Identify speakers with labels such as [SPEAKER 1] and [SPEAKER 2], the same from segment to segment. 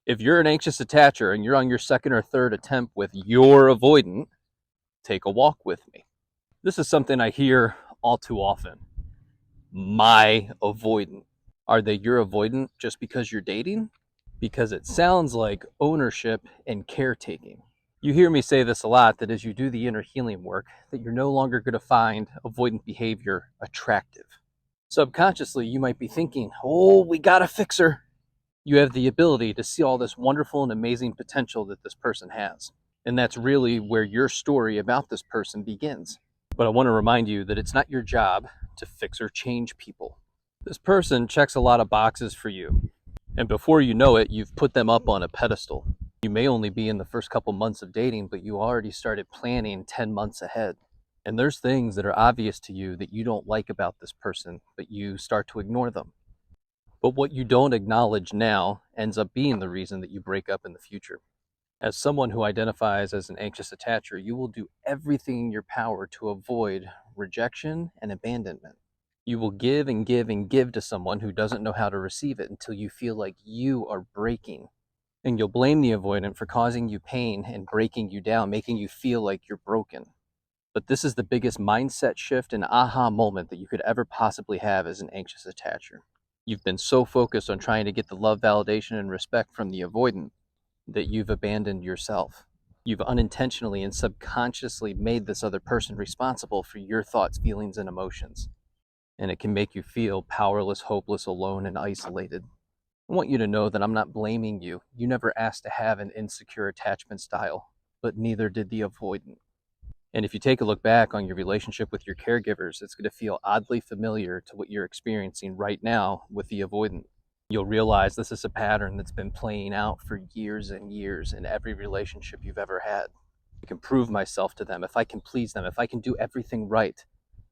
[SPEAKER 1] If you're an anxious attacher and you're on your second or third attempt with your avoidant, take a walk with me. This is something I hear all too often. My avoidant. Are they your avoidant just because you're dating? Because it sounds like ownership and caretaking. You hear me say this a lot, that as you do the inner healing work, that you're no longer going to find avoidant behavior attractive. Subconsciously, you might be thinking, oh, we got to fix her. You have the ability to see all this wonderful and amazing potential that this person has. And that's really where your story about this person begins. But I want to remind you that it's not your job to fix or change people. This person checks a lot of boxes for you. And before you know it, you've put them up on a pedestal. You may only be in the first couple months of dating, but you already started planning 10 months ahead. And there's things that are obvious to you that you don't like about this person, but you start to ignore them. But what you don't acknowledge now ends up being the reason that you break up in the future. As someone who identifies as an anxious attacher, you will do everything in your power to avoid rejection and abandonment. You will give and give and give to someone who doesn't know how to receive it until you feel like you are breaking. And you'll blame the avoidant for causing you pain and breaking you down, making you feel like you're broken. But this is the biggest mindset shift and aha moment that you could ever possibly have as an anxious attacher. You've been so focused on trying to get the love, validation, and respect from the avoidant that you've abandoned yourself. You've unintentionally and subconsciously made this other person responsible for your thoughts, feelings, and emotions. And it can make you feel powerless, hopeless, alone, and isolated. I want you to know that I'm not blaming you. You never asked to have an insecure attachment style, but neither did the avoidant. And if you take a look back on your relationship with your caregivers, it's going to feel oddly familiar to what you're experiencing right now with the avoidant. You'll realize this is a pattern that's been playing out for years and years in every relationship you've ever had. I can prove myself to them. If I can please them, if I can do everything right,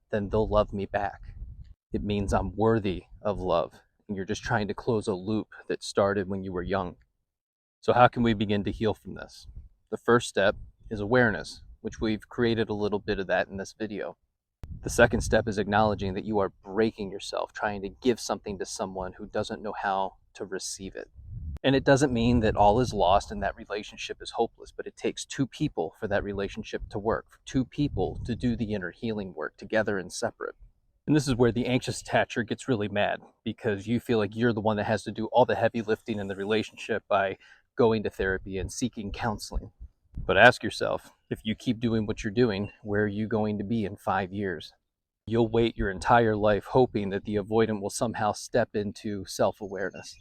[SPEAKER 1] then they'll love me back. It means I'm worthy of love, and you're just trying to close a loop that started when you were young. So how can we begin to heal from this? The first step is awareness, which we've created a little bit of that in this video. The second step is acknowledging that you are breaking yourself, trying to give something to someone who doesn't know how to receive it. And it doesn't mean that all is lost and that relationship is hopeless, but it takes two people for that relationship to work, for two people to do the inner healing work together and separate. And this is where the anxious attacher gets really mad, because you feel like you're the one that has to do all the heavy lifting in the relationship by going to therapy and seeking counseling. But ask yourself, if you keep doing what you're doing, where are you going to be in 5 years? You'll wait your entire life hoping that the avoidant will somehow step into self-awareness.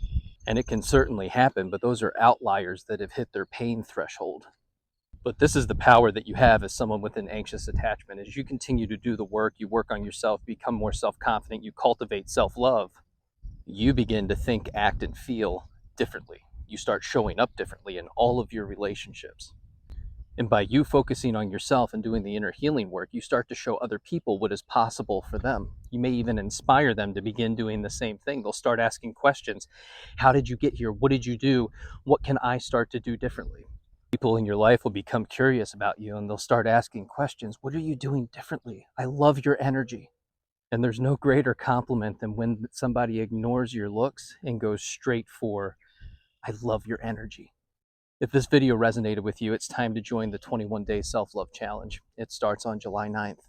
[SPEAKER 1] And it can certainly happen, but those are outliers that have hit their pain threshold. But this is the power that you have as someone with an anxious attachment. As you continue to do the work, you work on yourself, become more self-confident, you cultivate self-love, you begin to think, act, and feel differently. You start showing up differently in all of your relationships. And by you focusing on yourself and doing the inner healing work, you start to show other people what is possible for them. You may even inspire them to begin doing the same thing. They'll start asking questions. How did you get here? What did you do? What can I start to do differently? People in your life will become curious about you, and they'll start asking questions. What are you doing differently? I love your energy. And there's no greater compliment than when somebody ignores your looks and goes straight for, I love your energy. If this video resonated with you, it's time to join the 21-day self-love challenge. It starts on July 9th.